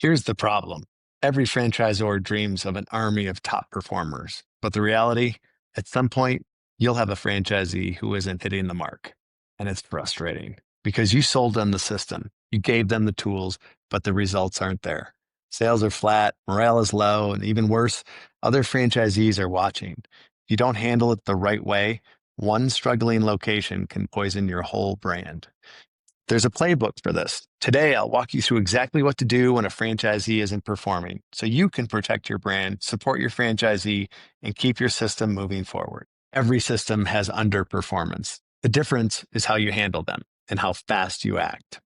Here's the problem. Every franchisor dreams of an army of top performers, but the reality, at some point, you'll have a franchisee who isn't hitting the mark. And it's frustrating because you sold them the system, you gave them the tools, but the results aren't there. Sales are flat, morale is low, and even worse, other franchisees are watching. If you don't handle it the right way, one struggling location can poison your whole brand. There's a playbook for this. Today, I'll walk you through exactly what to do when a franchisee isn't performing so you can protect your brand, support your franchisee, and keep your system moving forward. Every system has underperformance. The difference is how you handle them and how fast you act.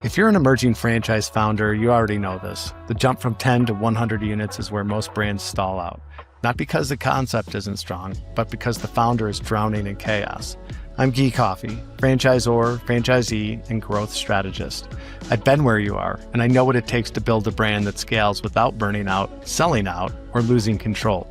If you're an emerging franchise founder, you already know this. The jump from 10 to 100 units is where most brands stall out. Not because the concept isn't strong, but because the founder is drowning in chaos. I'm Guy Coffey, franchisor, franchisee, and growth strategist. I've been where you are, and I know what it takes to build a brand that scales without burning out, selling out, or losing control.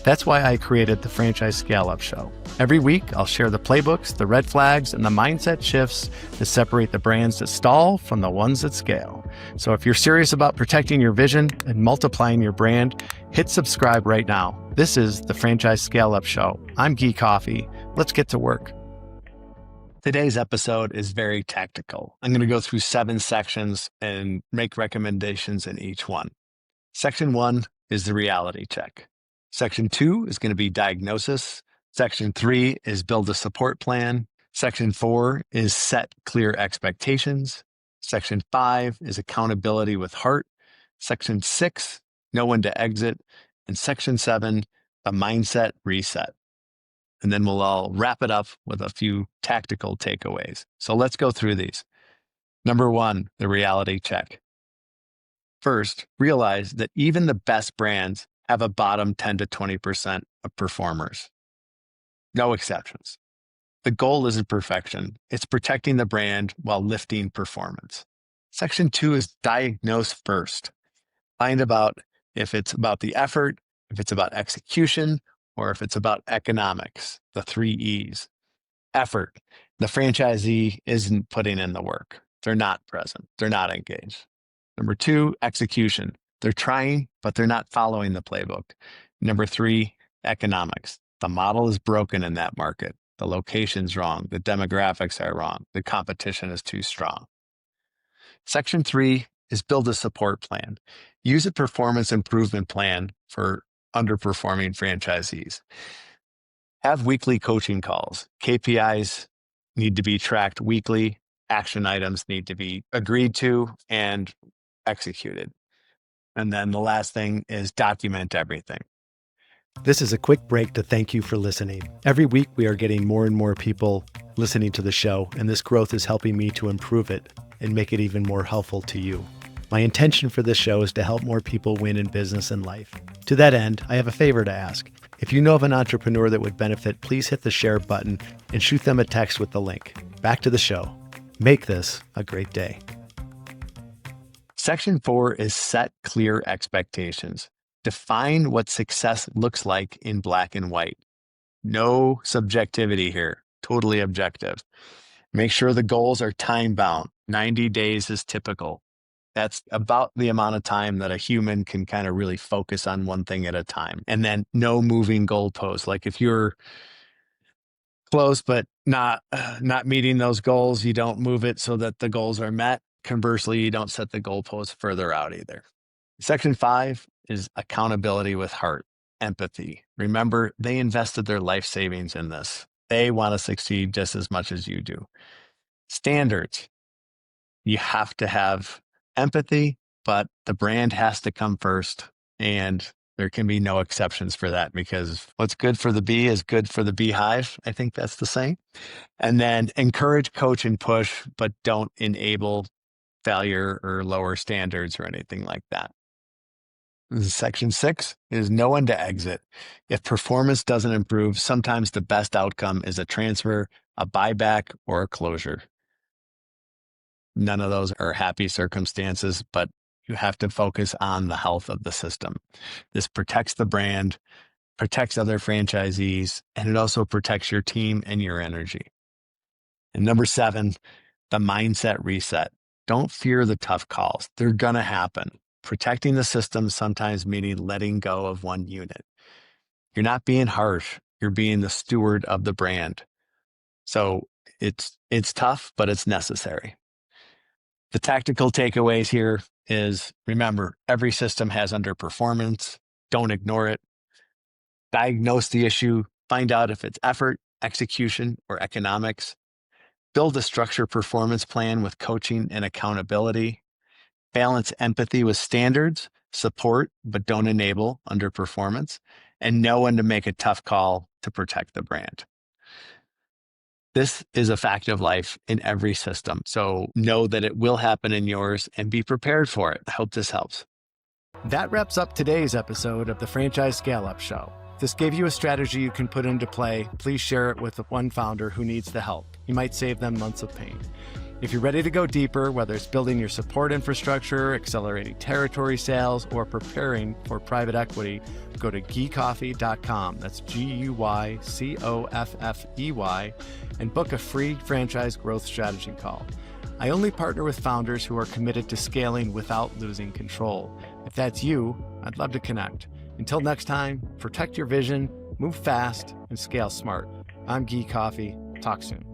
That's why I created the Franchise Scaleup Show. Every week, I'll share the playbooks, the red flags, and the mindset shifts that separate the brands that stall from the ones that scale. So if you're serious about protecting your vision and multiplying your brand, hit subscribe right now. This is the Franchise Scaleup Show. I'm Guy Coffey. Let's get to work. Today's episode is very tactical. I'm going to go through 7 sections and make recommendations in each one. Section 1 is the reality check. Section 2 is going to be diagnosis. Section 3 is build a support plan. Section 4 is set clear expectations. Section 5 is accountability with heart. Section 6, know when to exit. And Section 7, the mindset reset. And then we'll all wrap it up with a few tactical takeaways. So let's go through these. Number 1, the reality check. First, realize that even the best brands have a bottom 10 to 20% of performers. No exceptions. The goal isn't perfection. It's protecting the brand while lifting performance. Section 2 is diagnose first. Find out if it's about the effort, if it's about execution, or if it's about economics, the 3 E's. Effort. The franchisee isn't putting in the work. They're not present. They're not engaged. Number 2, execution. They're trying, but they're not following the playbook. Number 3, economics. The model is broken in that market. The location's wrong. The demographics are wrong. The competition is too strong. Section 3 is build a support plan. Use a performance improvement plan for underperforming franchisees. Have weekly coaching calls. KPIs need to be tracked weekly. Action items need to be agreed to and executed. And then the last thing is document everything. This is a quick break to thank you for listening. Every week we are getting more and more people listening to the show, and this growth is helping me to improve it and make it even more helpful to you. My intention for this show is to help more people win in business and life. To that end, I have a favor to ask. If you know of an entrepreneur that would benefit, please hit the share button and shoot them a text with the link. Back to the show. Make this a great day. Section 4 is set clear expectations. Define what success looks like in black and white. No subjectivity here, totally objective. Make sure the goals are time bound. 90 days is typical. That's about the amount of time that a human can kind of really focus on one thing at a time. And then no moving goalposts. Like if you're close but not meeting those goals, you don't move it so that the goals are met. Conversely, you don't set the goalposts further out either. Section 5 is accountability with heart, empathy. Remember, they invested their life savings in this. They want to succeed just as much as you do. Standards. You have to have empathy, but the brand has to come first, and there can be no exceptions for that because what's good for the bee is good for the beehive. I think that's the saying. And then encourage, coach, and push, but don't enable failure or lower standards or anything like that. Section 6 is know when to exit. If performance doesn't improve, sometimes the best outcome is a transfer, a buyback, or a closure. None of those are happy circumstances, but you have to focus on the health of the system. This protects the brand, protects other franchisees, and it also protects your team and your energy. And number 7, the mindset reset. Don't fear the tough calls. They're going to happen. Protecting the system sometimes meaning letting go of one unit. You're not being harsh. You're being the steward of the brand. So it's tough, but it's necessary. The tactical takeaways here is, remember, every system has underperformance. Don't ignore it. Diagnose the issue. Find out if it's effort, execution, or economics. Build a structured performance plan with coaching and accountability. Balance empathy with standards. Support, but don't enable underperformance. And know when to make a tough call to protect the brand. This is a fact of life in every system. So know that it will happen in yours and be prepared for it. I hope this helps. That wraps up today's episode of the Franchise Scaleup Show. If this gave you a strategy you can put into play, please share it with one founder who needs the help. You might save them months of pain. If you're ready to go deeper, whether it's building your support infrastructure, accelerating territory sales, or preparing for private equity, go to guycoffey.com. That's GUYCOFFEY, and book a free franchise growth strategy call. I only partner with founders who are committed to scaling without losing control. If that's you, I'd love to connect. Until next time, protect your vision, move fast, and scale smart. I'm Guy Coffey. Talk soon.